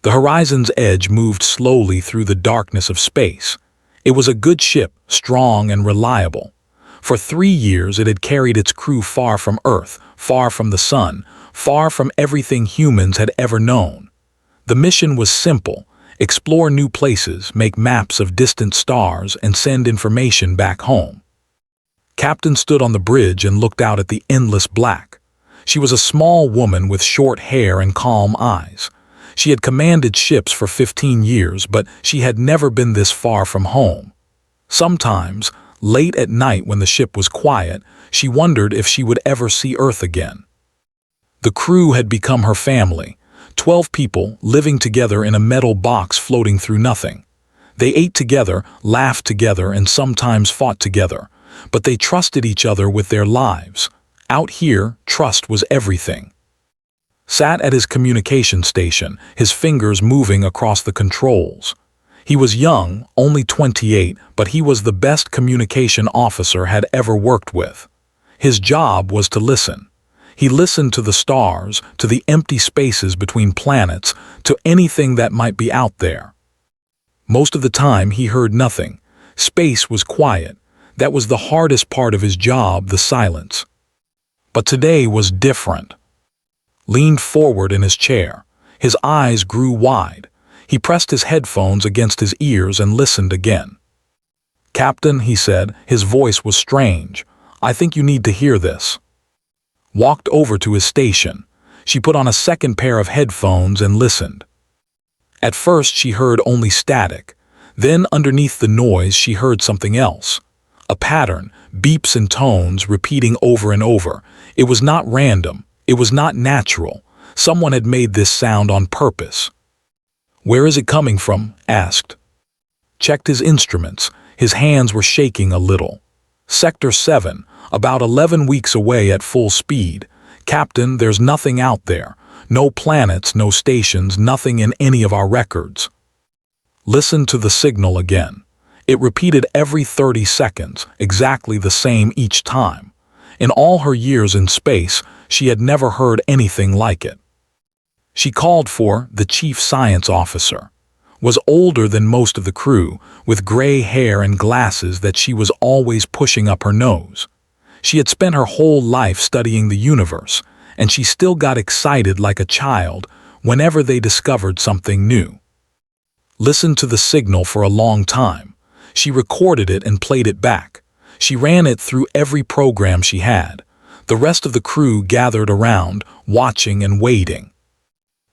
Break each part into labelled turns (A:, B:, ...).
A: The horizon's edge moved slowly through the darkness of space. It was a good ship, strong and reliable. For 3 years it had carried its crew far from Earth, far from the sun, far from everything humans had ever known. The mission was simple: explore new places, make maps of distant stars, and send information back home. Captain stood on the bridge and looked out at the endless black. She was a small woman with short hair and calm eyes. She had commanded ships for 15 years, but she had never been this far from home. Sometimes, late at night when the ship was quiet, she wondered if she would ever see Earth again. The crew had become her family, 12 people living together in a metal box floating through nothing. They ate together, laughed together, and sometimes fought together, but they trusted each other with their lives. Out here, trust was everything. Sat at his communication station, his fingers moving across the controls. He was young, only 28, but he was the best communication officer had ever worked with. His job was to listen. He listened to the stars, to the empty spaces between planets, to anything that might be out there. Most of the time he heard nothing. Space was quiet. That was the hardest part of his job, the silence. But today was different. Leaned forward in his chair. His eyes grew wide. He pressed his headphones against his ears and listened again. "Captain," he said, his voice was strange. "I think you need to hear this." Walked over to his station. She put on a second pair of headphones and listened. At first she heard only static. Then underneath the noise she heard something else. A pattern, beeps and tones repeating over and over. It was not random. It was not natural. Someone had made this sound on purpose. "Where is it coming from?" asked. Checked his instruments. His hands were shaking a little. "Sector 7, about 11 weeks away at full speed. Captain, there's nothing out there. No planets, no stations, nothing in any of our records." Listen to the signal again. It repeated every 30 seconds, exactly the same each time. In all her years in space, she had never heard anything like it. She called for the chief science officer. Was older than most of the crew, with gray hair and glasses that she was always pushing up her nose. She had spent her whole life studying the universe, and she still got excited like a child whenever they discovered something new. Listened to the signal for a long time. She recorded it and played it back. She ran it through every program she had. The rest of the crew gathered around, watching and waiting.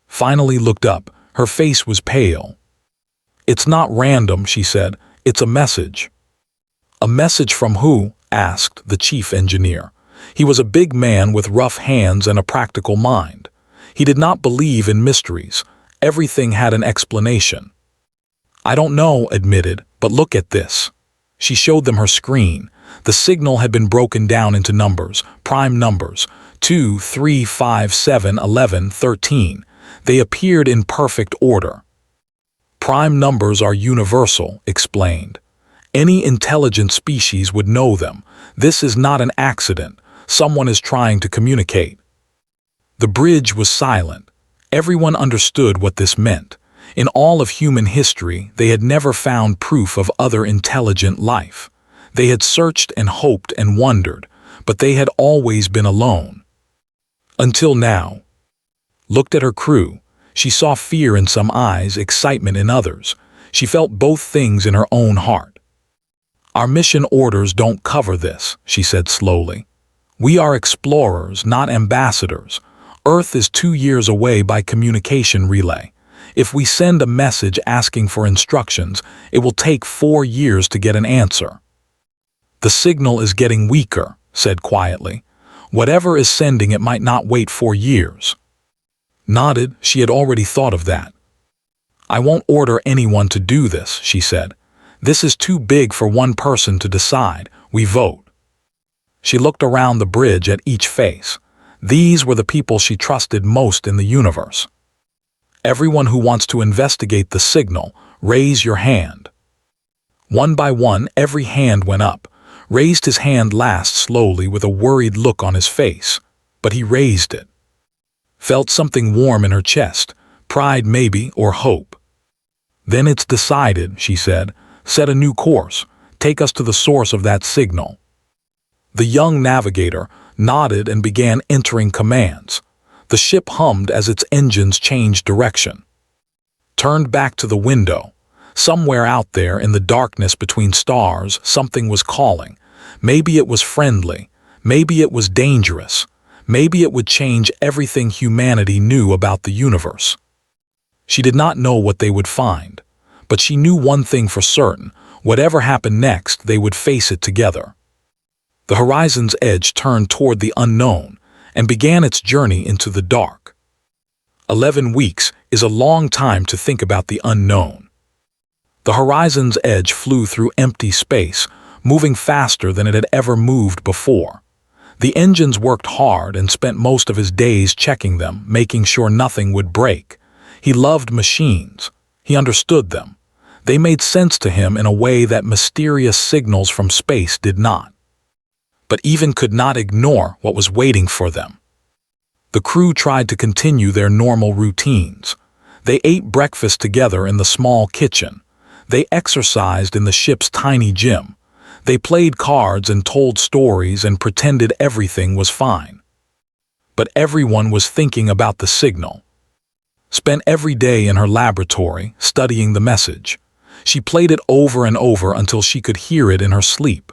A: Finally looked up. Her face was pale. "It's not random," she said. "It's a message." "A message from who?" asked the chief engineer. He was a big man with rough hands and a practical mind. He did not believe in mysteries. Everything had an explanation. "I don't know," admitted, "but look at this." She showed them her screen. The signal had been broken down into numbers, prime numbers, 2, 3, 5, 7, 11, 13. They appeared in perfect order. "Prime numbers are universal," explained. "Any intelligent species would know them. This is not an accident. Someone is trying to communicate." The bridge was silent. Everyone understood what this meant. In all of human history, they had never found proof of other intelligent life. They had searched and hoped and wondered, but they had always been alone. Until now. Looked at her crew. She saw fear in some eyes, excitement in others. She felt both things in her own heart. "Our mission orders don't cover this," she said slowly. "We are explorers, not ambassadors. Earth is 2 years away by communication relay. If we send a message asking for instructions, it will take 4 years to get an answer." "The signal is getting weaker," said quietly. "Whatever is sending it might not wait 4 years." Nodded. She had already thought of that. "I won't order anyone to do this," she said. "This is too big for one person to decide. We vote." She looked around the bridge at each face. These were the people she trusted most in the universe. "Everyone who wants to investigate the signal, raise your hand." One by one, every hand went up. Raised his hand last slowly with a worried look on his face, but he raised it. Felt something warm in her chest, Pride maybe, or hope. Then it's decided, she said. Set a new course. Take us to the source of that signal. The young navigator nodded and began entering commands. The ship hummed as its engines changed direction. Turned back to the window. Somewhere out there in the darkness between stars, something was calling. Maybe it was friendly. Maybe it was dangerous. Maybe it would change everything humanity knew about the universe. She did not know what they would find, but she knew one thing for certain: whatever happened next, they would face it together. The horizon's edge turned toward the unknown and began its journey into the dark. 11 weeks is a long time to think about the unknown. The horizon's edge flew through empty space, moving faster than it had ever moved before. The engines worked hard and spent most of his days checking them, making sure nothing would break. He loved machines. He understood them. They made sense to him in a way that mysterious signals from space did not. But even could not ignore what was waiting for them. The crew tried to continue their normal routines. They ate breakfast together in the small kitchen. They exercised in the ship's tiny gym. They played cards and told stories and pretended everything was fine. But everyone was thinking about the signal. Spent every day in her laboratory, studying the message. She played it over and over until she could hear it in her sleep.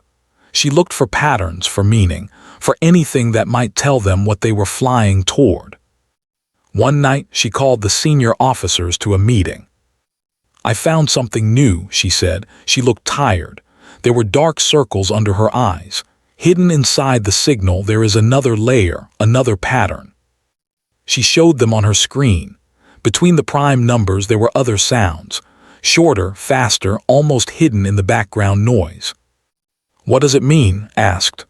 A: She looked for patterns, for meaning, for anything that might tell them what they were flying toward. One night, she called the senior officers to a meeting. "I found something new," she said. She looked tired. There were dark circles under her eyes. Hidden inside the signal, there is another layer, another pattern. She showed them on her screen. Between the prime numbers, there were other sounds. Shorter, faster, almost hidden in the background noise. "What does it mean?" asked.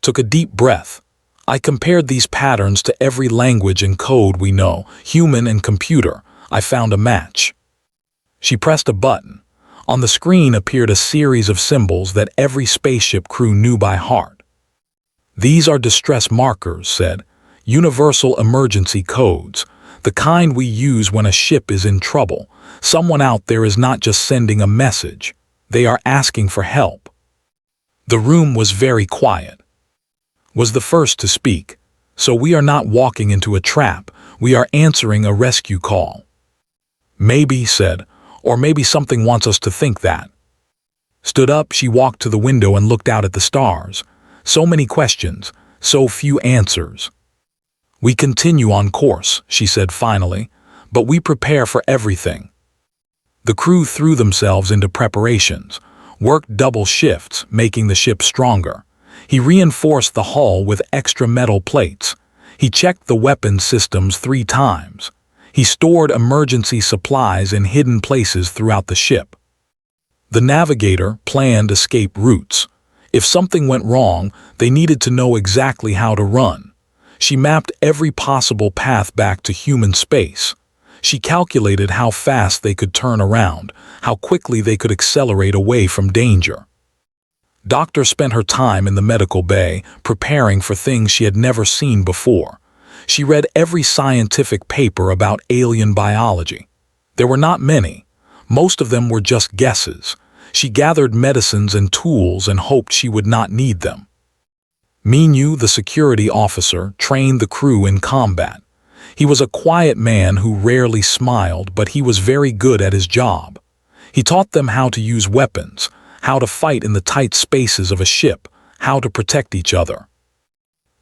A: Took a deep breath. "I compared these patterns to every language and code we know, human and computer. I found a match." She pressed a button. On the screen appeared a series of symbols that every spaceship crew knew by heart. "These are distress markers," said. "Universal emergency codes. The kind we use when a ship is in trouble. Someone out there is not just sending a message. They are asking for help." The room was very quiet. Was the first to speak. "So we are not walking into a trap. We are answering a rescue call." "Maybe," said, "or maybe something wants us to think that." Stood up, she walked to the window and looked out at the stars. So many questions, so few answers. "We continue on course," she said finally, "but we prepare for everything." The crew threw themselves into preparations, worked double shifts, making the ship stronger. He reinforced the hull with extra metal plates. He checked the weapons systems 3 times. He stored emergency supplies in hidden places throughout the ship. The navigator planned escape routes. If something went wrong, they needed to know exactly how to run. She mapped every possible path back to human space. She calculated how fast they could turn around, how quickly they could accelerate away from danger. Doctor spent her time in the medical bay, preparing for things she had never seen before. She read every scientific paper about alien biology. There were not many. Most of them were just guesses. She gathered medicines and tools and hoped she would not need them. Minu, the security officer, trained the crew in combat. He was a quiet man who rarely smiled, but he was very good at his job. He taught them how to use weapons, how to fight in the tight spaces of a ship, how to protect each other.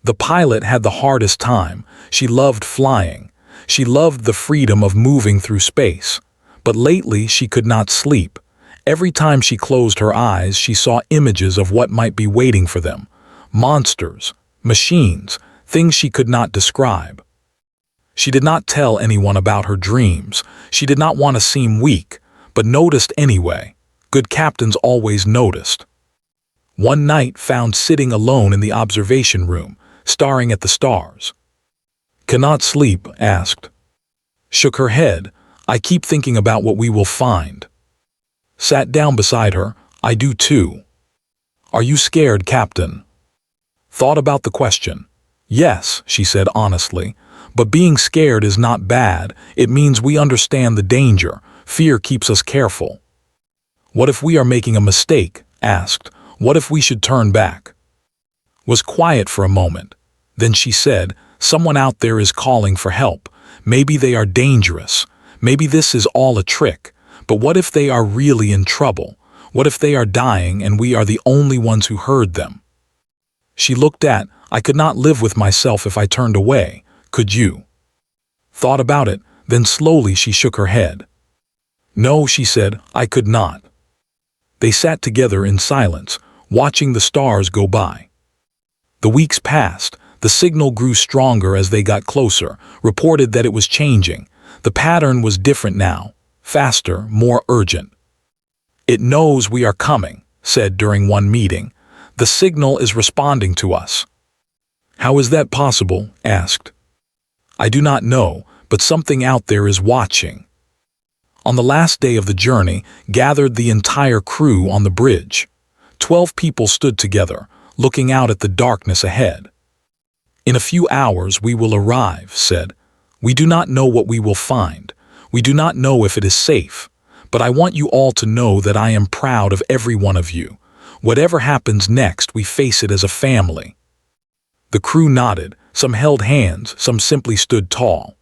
A: The pilot had the hardest time. She loved flying. She loved the freedom of moving through space. But lately she could not sleep. Every time she closed her eyes, she saw images of what might be waiting for them. Monsters, machines, things she could not describe. She did not tell anyone about her dreams. She did not want to seem weak, but noticed anyway. Good captains always noticed. One night found sitting alone in the observation room, staring at the stars. "Cannot sleep?" asked. Shook her head. "I keep thinking about what we will find." Sat down beside her. "I do too." "Are you scared, Captain?" Thought about the question. "Yes," she said honestly, But being scared is not bad. It means we understand the danger. Fear keeps us careful. What if we are making a mistake? Asked. What if we should turn back? Was quiet for a moment. Then she said, someone out there is calling for help. Maybe they are dangerous. Maybe this is all a trick. But what if they are really in trouble? What if they are dying and we are the only ones who heard them? She looked at, I could not live with myself if I turned away. Could you? Thought about it, then slowly she shook her head. No, she said, I could not. They sat together in silence, watching the stars go by. The weeks passed. The signal grew stronger as they got closer, reported that it was changing. The pattern was different now, faster, more urgent. It knows we are coming, said during one meeting. The signal is responding to us. How is that possible? Asked. I do not know, but something out there is watching. On the last day of the journey, gathered the entire crew on the bridge. 12 people stood together, looking out at the darkness ahead. In a few hours we will arrive, said. We do not know what we will find. We do not know if it is safe. But I want you all to know that I am proud of every one of you. Whatever happens next, we face it as a family. The crew nodded. Some held hands, some simply stood tall.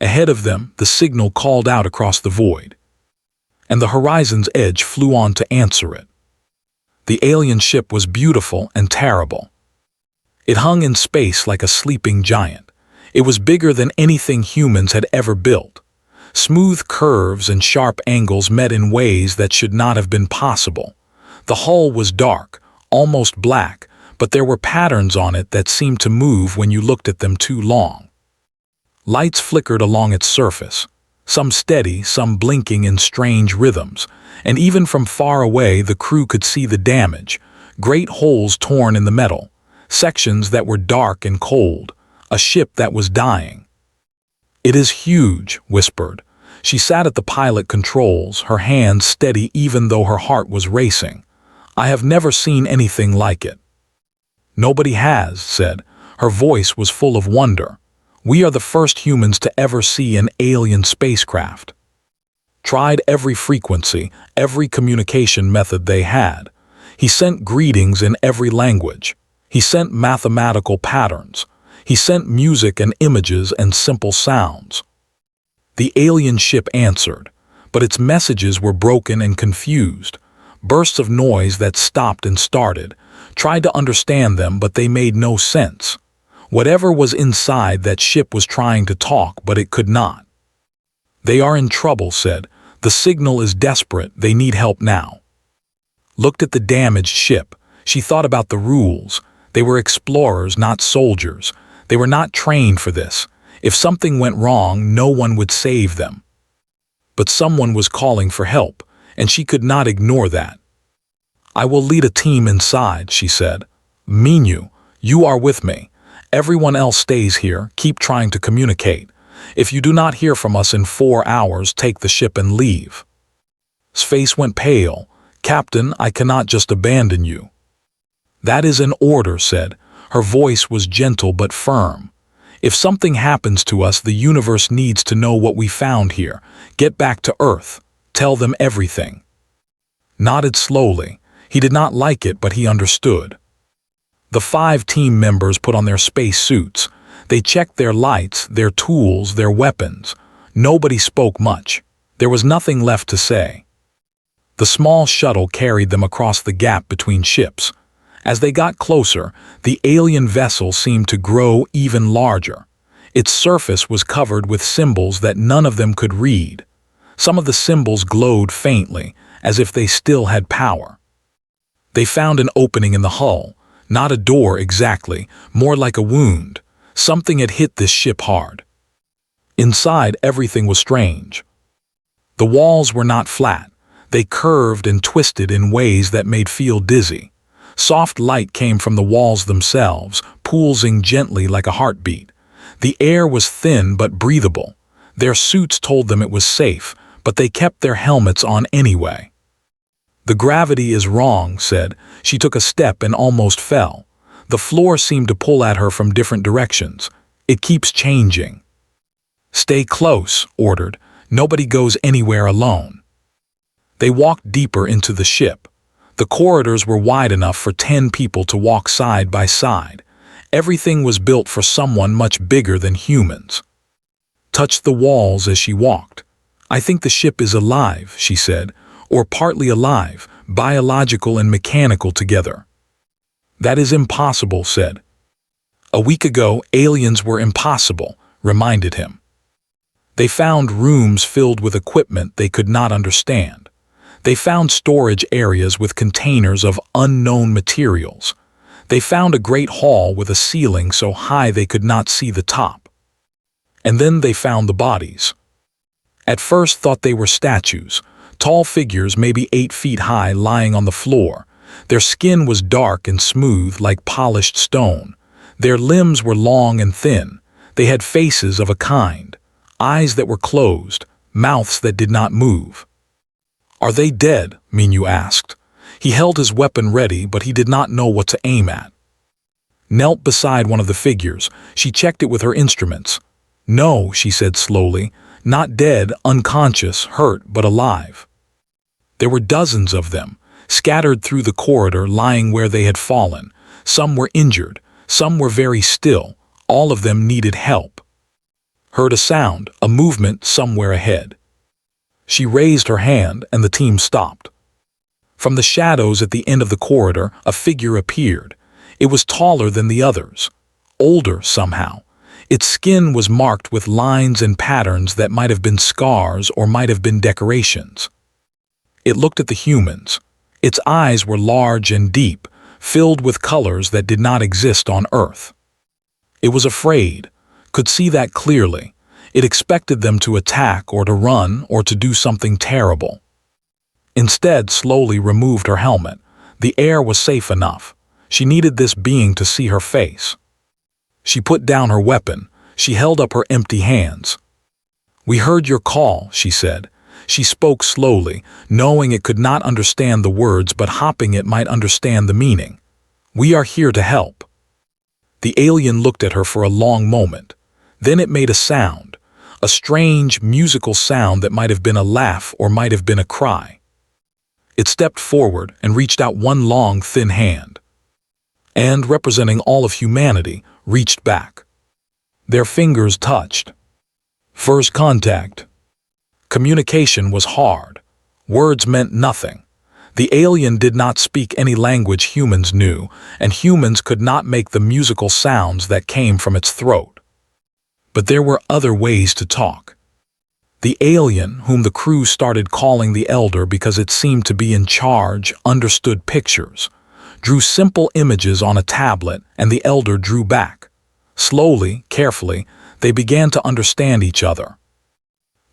A: Ahead of them, the signal called out across the void. And the horizon's edge flew on to answer it. The alien ship was beautiful and terrible. It hung in space like a sleeping giant. It was bigger than anything humans had ever built. Smooth curves and sharp angles met in ways that should not have been possible. The hull was dark, almost black, but there were patterns on it that seemed to move when you looked at them too long. Lights flickered along its surface, some steady, some blinking in strange rhythms, and even from far away the crew could see the damage, great holes torn in the metal, sections that were dark and cold, a ship that was dying. It is huge, whispered. She sat at the pilot controls, her hands steady even though her heart was racing. I have never seen anything like it. Nobody has, said. Her voice was full of wonder. We are the first humans to ever see an alien spacecraft. Tried every frequency, every communication method they had. He sent greetings in every language. He sent mathematical patterns. He sent music and images and simple sounds. The alien ship answered, but its messages were broken and confused. Bursts of noise that stopped and started. Tried to understand them, but they made no sense. Whatever was inside that ship was trying to talk, but it could not. They are in trouble, said. The signal is desperate. They need help now. Looked at the damaged ship. She thought about the rules. They were explorers, not soldiers. They were not trained for this. If something went wrong, no one would save them. But someone was calling for help, and she could not ignore that. I will lead a team inside, she said. Minyu, you are with me. Everyone else stays here. Keep trying to communicate. If you do not hear from us in 4 hours, take the ship and leave. His face went pale. Captain, I cannot just abandon you. That is an order, said. Her voice was gentle but firm. If something happens to us, the universe needs to know what we found here. Get back to Earth. Tell them everything. Nodded slowly. He did not like it, but he understood. The 5 team members put on their space suits. They checked their lights, their tools, their weapons. Nobody spoke much. There was nothing left to say. The small shuttle carried them across the gap between ships. As they got closer, the alien vessel seemed to grow even larger. Its surface was covered with symbols that none of them could read. Some of the symbols glowed faintly, as if they still had power. They found an opening in the hull, not a door exactly, more like a wound. Something had hit this ship hard. Inside, everything was strange. The walls were not flat. They curved and twisted in ways that made feel dizzy. Soft light came from the walls themselves, pulsing gently like a heartbeat. The air was thin but breathable. Their suits told them it was safe, but they kept their helmets on anyway. The gravity is wrong, said. She took a step and almost fell. The floor seemed to pull at her from different directions. It keeps changing. Stay close, ordered. Nobody goes anywhere alone. They walked deeper into the ship. The corridors were wide enough for 10 people to walk side by side. Everything was built for someone much bigger than humans. Touched the walls as she walked. I think the ship is alive, she said, or partly alive, biological and mechanical together. That is impossible, said. A week ago, aliens were impossible, reminded him. They found rooms filled with equipment they could not understand. They found storage areas with containers of unknown materials. They found a great hall with a ceiling so high they could not see the top. And then they found the bodies. At first thought they were statues, tall figures maybe 8 feet high lying on the floor. Their skin was dark and smooth like polished stone. Their limbs were long and thin. They had faces of a kind, eyes that were closed, mouths that did not move. Are they dead? Minyu asked. He held his weapon ready, but he did not know what to aim at. Knelt beside one of the figures, she checked it with her instruments. No, she said slowly, not dead, unconscious, hurt, but alive. There were dozens of them, scattered through the corridor, lying where they had fallen. Some were injured, some were very still, all of them needed help. Heard a sound, a movement somewhere ahead. She raised her hand and the team stopped. From the shadows at the end of the corridor, a figure appeared. It was taller than the others, older somehow. Its skin was marked with lines and patterns that might have been scars or might have been decorations. It looked at the humans. Its eyes were large and deep, filled with colors that did not exist on Earth. It was afraid, could see that clearly. It expected them to attack or to run or to do something terrible. Instead, slowly removed her helmet. The air was safe enough. She needed this being to see her face. She put down her weapon. She held up her empty hands. We heard your call, she said. She spoke slowly, knowing it could not understand the words, but hoping it might understand the meaning. We are here to help. The alien looked at her for a long moment. Then it made a sound, a strange musical sound that might have been a laugh or might have been a cry. It stepped forward and reached out one long, thin hand. And, representing all of humanity, reached back. Their fingers touched. First contact. Communication was hard. Words meant nothing. The alien did not speak any language humans knew, and humans could not make the musical sounds that came from its throat. But there were other ways to talk. The alien, whom the crew started calling the Elder because it seemed to be in charge, understood pictures, drew simple images on a tablet, and the Elder drew back. Slowly, carefully, they began to understand each other.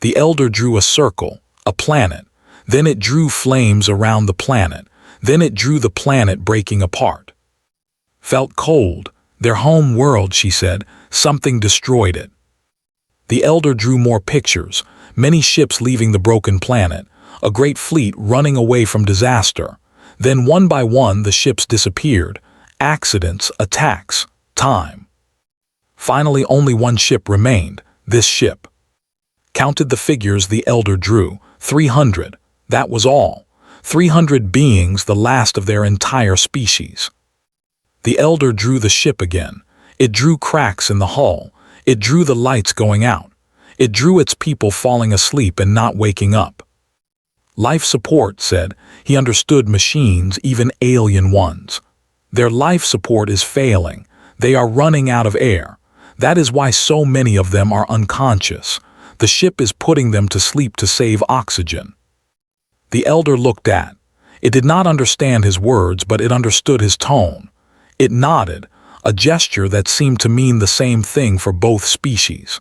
A: The Elder drew a circle, a planet. Then it drew flames around the planet. Then it drew the planet breaking apart. Felt cold. Their home world, she said. Something destroyed it. The Elder drew more pictures. Many ships leaving the broken planet. A great fleet running away from disaster. Then one by one the ships disappeared. Accidents, attacks, time. Finally only one ship remained. This ship. Counted the figures the Elder drew. 300. That was all. 300 beings, the last of their entire species. The Elder drew the ship again. It drew cracks in the hull. It drew the lights going out. It drew its people falling asleep and not waking up. Life support, said. He understood machines, even alien ones. Their life support is failing. They are running out of air. That is why so many of them are unconscious. The ship is putting them to sleep to save oxygen. The Elder looked at. It did not understand his words, but it understood his tone. It nodded, a gesture that seemed to mean the same thing for both species.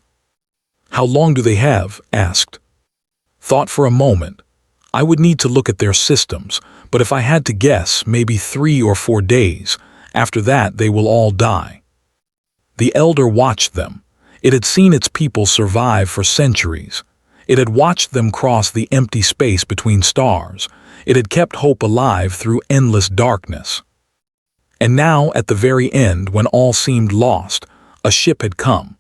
A: How long do they have? Asked. Thought for a moment. I would need to look at their systems, but if I had to guess, maybe 3 or 4 days. After that, they will all die. The Elder watched them. It had seen its people survive for centuries. It had watched them cross the empty space between stars. It had kept hope alive through endless darkness. And now, at the very end, when all seemed lost, a ship had come.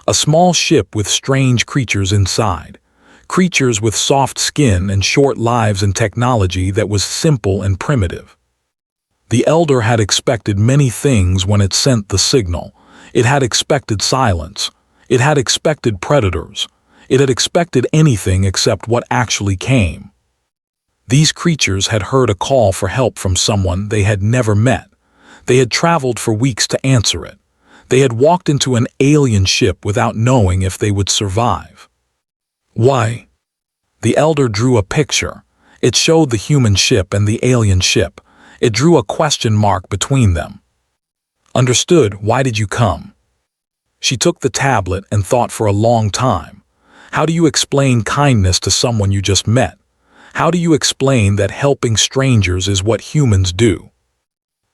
A: A small ship with strange creatures inside. Creatures with soft skin and short lives and technology that was simple and primitive. The Elder had expected many things when it sent the signal. It had expected silence. It had expected predators. It had expected anything except what actually came. These creatures had heard a call for help from someone they had never met. They had traveled for weeks to answer it. They had walked into an alien ship without knowing if they would survive. Why? The Elder drew a picture. It showed the human ship and the alien ship. It drew a question mark between them. Understood, why did you come? She took the tablet and thought for a long time. How do you explain kindness to someone you just met? How do you explain that helping strangers is what humans do?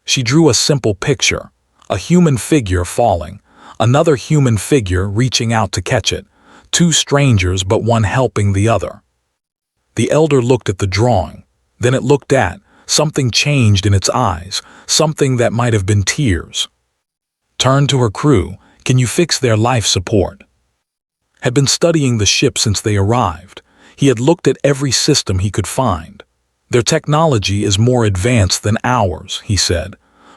A: She drew a simple picture. A human figure falling. Another human figure reaching out to catch it. Two strangers but one helping the other. The Elder looked at the drawing. Then it looked at. Something changed in its eyes. Something that might have been tears. Turned to her crew. Can you fix their life support? Had been studying the ship since they arrived. He had looked at every system he could find. Their technology is more advanced than ours, he said.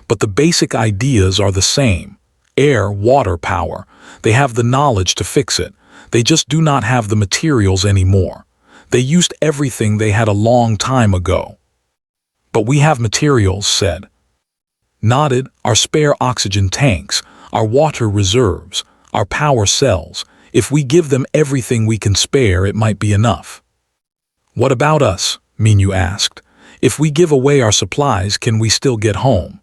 A: But the basic ideas are the same. Air, water power. They have the knowledge to fix it. They just do not have the materials anymore. They used everything they had a long time ago. But we have materials, said. Nodded, our spare oxygen tanks, our water reserves, our power cells. If we give them everything we can spare, it might be enough. What about us? Minyu asked. If we give away our supplies, can we still get home?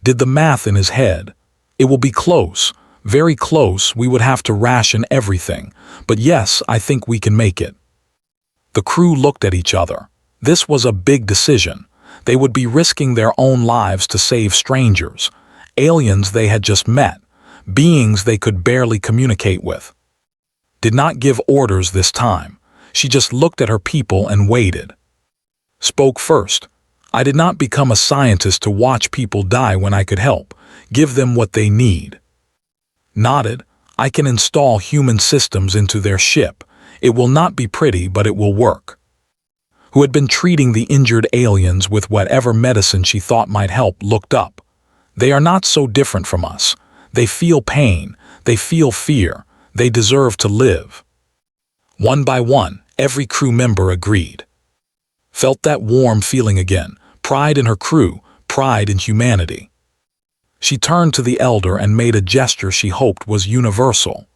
A: Did the math in his head. It will be close, very close. We would have to ration everything. But yes, I think we can make it. The crew looked at each other. This was a big decision. They would be risking their own lives to save strangers, aliens they had just met, beings they could barely communicate with. Did not give orders this time. She just looked at her people and waited. Spoke first. I did not become a scientist to watch people die when I could help, give them what they need. Nodded. I can install human systems into their ship. It will not be pretty, but it will work. Who had been treating the injured aliens with whatever medicine she thought might help looked up. They are not so different from us. They feel pain. They feel fear. They deserve to live. One by one, every crew member agreed. Felt that warm feeling again, pride in her crew, pride in humanity. She turned to the Elder and made a gesture she hoped was universal.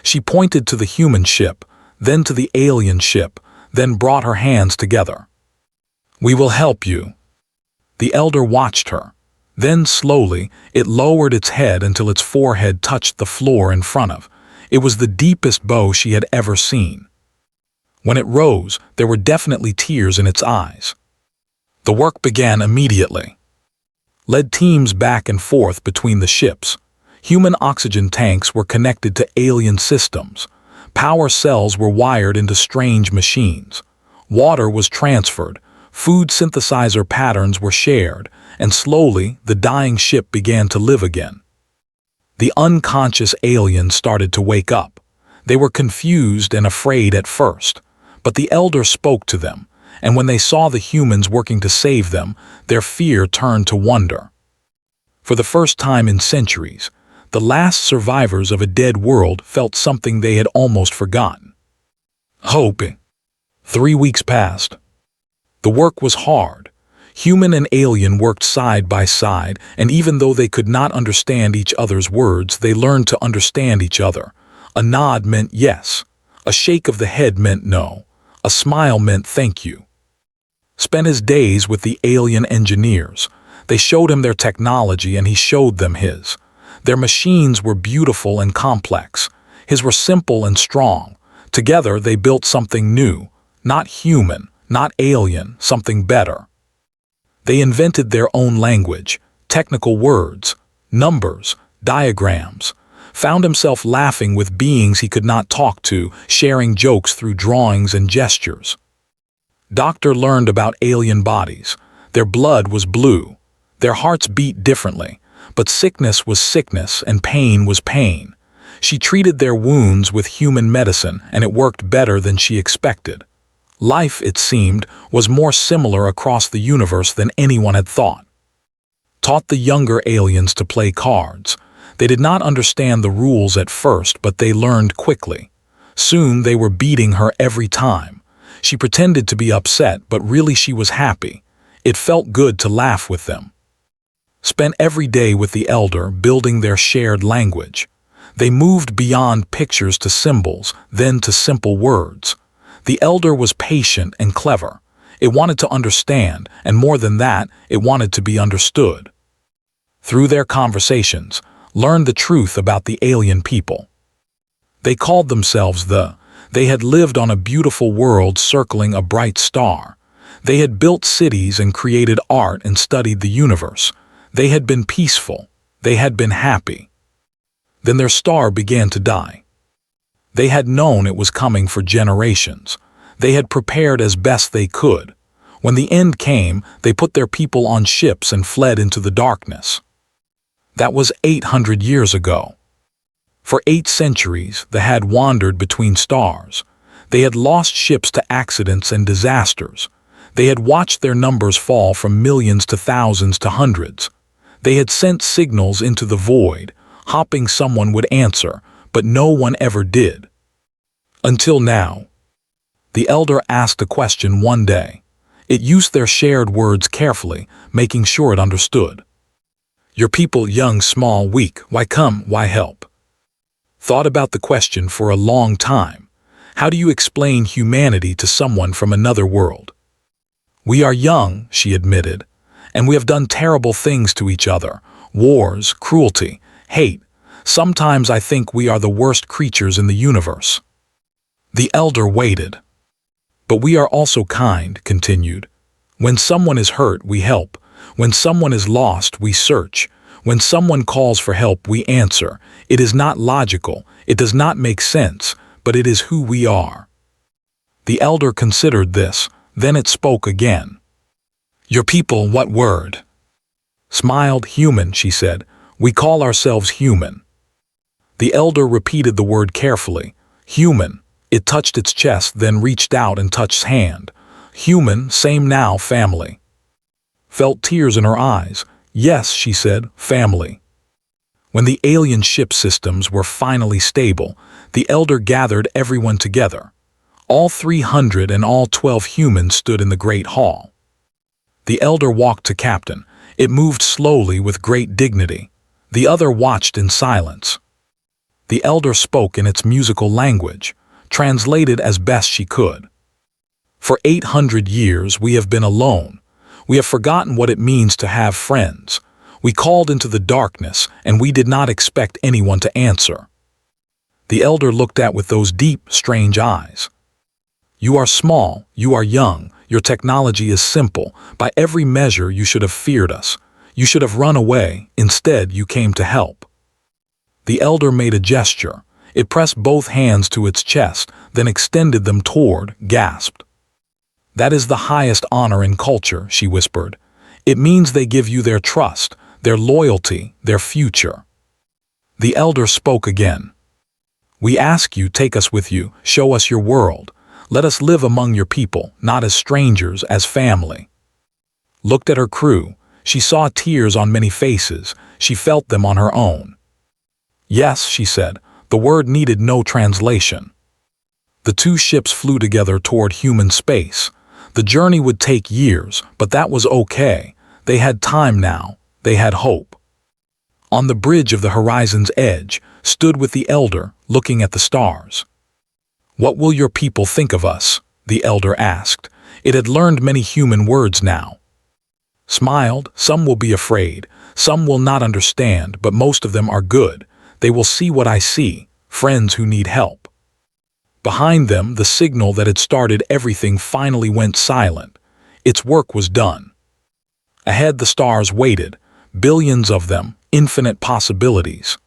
A: She pointed to the human ship, then to the alien ship, then brought her hands together. We will help you. The Elder watched her. Then slowly, it lowered its head until its forehead touched the floor in front of. It was the deepest bow she had ever seen. When it rose, there were definitely tears in its eyes. The work began immediately. Led teams back and forth between the ships. Human oxygen tanks were connected to alien systems. Power cells were wired into strange machines. Water was transferred. Food synthesizer patterns were shared, and slowly the dying ship began to live again. The unconscious aliens started to wake up. They were confused and afraid at first, but the Elder spoke to them, and when they saw the humans working to save them, their fear turned to wonder. For the first time in centuries, the last survivors of a dead world felt something they had almost forgotten. Hope. 3 weeks passed. The work was hard. Human and alien worked side by side, and even though they could not understand each other's words, they learned to understand each other. A nod meant yes. A shake of the head meant no. A smile meant thank you. Spent his days with the alien engineers. They showed him their technology and he showed them his. Their machines were beautiful and complex. His were simple and strong. Together they built something new, not human, not alien, something better. They invented their own language, technical words, numbers, diagrams. Found himself laughing with beings he could not talk to, sharing jokes through drawings and gestures. Doctor learned about alien bodies. Their blood was blue. Their hearts beat differently. But sickness was sickness and pain was pain. She treated their wounds with human medicine, and it worked better than she expected. Life, it seemed, was more similar across the universe than anyone had thought. Taught the younger aliens to play cards. They did not understand the rules at first, but they learned quickly. Soon they were beating her every time. She pretended to be upset, but really she was happy. It felt good to laugh with them. Spent every day with the elder, building their shared language. They moved beyond pictures to symbols, then to simple words. The elder was patient and clever. It wanted to understand, and more than that, it wanted to be understood. Through their conversations, learned the truth about the alien people. They called themselves They had lived on a beautiful world circling a bright star. They had built cities and created art and studied the universe. They had been peaceful. They had been happy. Then their star began to die. They had known it was coming for generations. They had prepared as best they could. When the end came, they put their people on ships and fled into the darkness. That was 800 years ago. For 8 centuries, they had wandered between stars. They had lost ships to accidents and disasters. They had watched their numbers fall from millions to thousands to hundreds. They had sent signals into the void, hoping someone would answer, but no one ever did. Until now. The elder asked a question one day. It used their shared words carefully, making sure it understood. Your people young, small, weak, why come, why help? Thought about the question for a long time. How do you explain humanity to someone from another world? We are young, she admitted, and we have done terrible things to each other. Wars, cruelty, hate. Sometimes I think we are the worst creatures in the universe. The elder waited. But we are also kind, continued. When someone is hurt, we help. When someone is lost, we search. When someone calls for help, we answer. It is not logical, it does not make sense, but it is who we are. The elder considered this, then it spoke again. Your people, what word? Smiled, human, she said. We call ourselves human. The elder repeated the word carefully. Human. It touched its chest, then reached out and touched hand. Human, same now, family. Felt tears in her eyes. Yes, she said, family. When the alien ship systems were finally stable, the elder gathered everyone together. All 300 and all 12 humans stood in the great hall. The elder walked to Captain. It moved slowly with great dignity. The other watched in silence. The elder spoke in its musical language, translated as best she could. For 800 years we have been alone. We have forgotten what it means to have friends. We called into the darkness, and we did not expect anyone to answer. The elder looked at with those deep, strange eyes. You are small, you are young, your technology is simple. By every measure you should have feared us. You should have run away, instead you came to help. The elder made a gesture. It pressed both hands to its chest, then extended them toward, gasped. That is the highest honor in culture, she whispered. It means they give you their trust, their loyalty, their future. The elder spoke again. We ask you, take us with you, show us your world. Let us live among your people, not as strangers, as family. Looked at her crew. She saw tears on many faces. She felt them on her own. Yes, she said. The word needed no translation. The 2 ships flew together toward human space. The journey would take years, but that was okay. They had time now. They had hope. On the bridge of the horizon's edge, stood with the elder, looking at the stars. What will your people think of us? The elder asked. It had learned many human words now. Smiled, some will be afraid, some will not understand, but most of them are good. They will see what I see, friends who need help. Behind them, the signal that had started everything finally went silent. Its work was done. Ahead the stars waited, billions of them, infinite possibilities.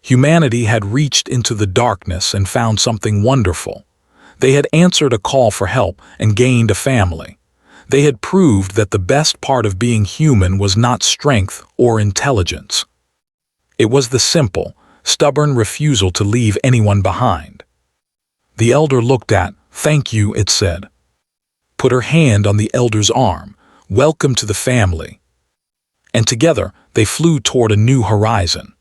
A: Humanity had reached into the darkness and found something wonderful. They had answered a call for help and gained a family. They had proved that the best part of being human was not strength or intelligence. It was the simple, stubborn refusal to leave anyone behind. The elder looked at, "Thank you," it said. Put her hand on the elder's arm. "Welcome to the family." And together they flew toward a new horizon.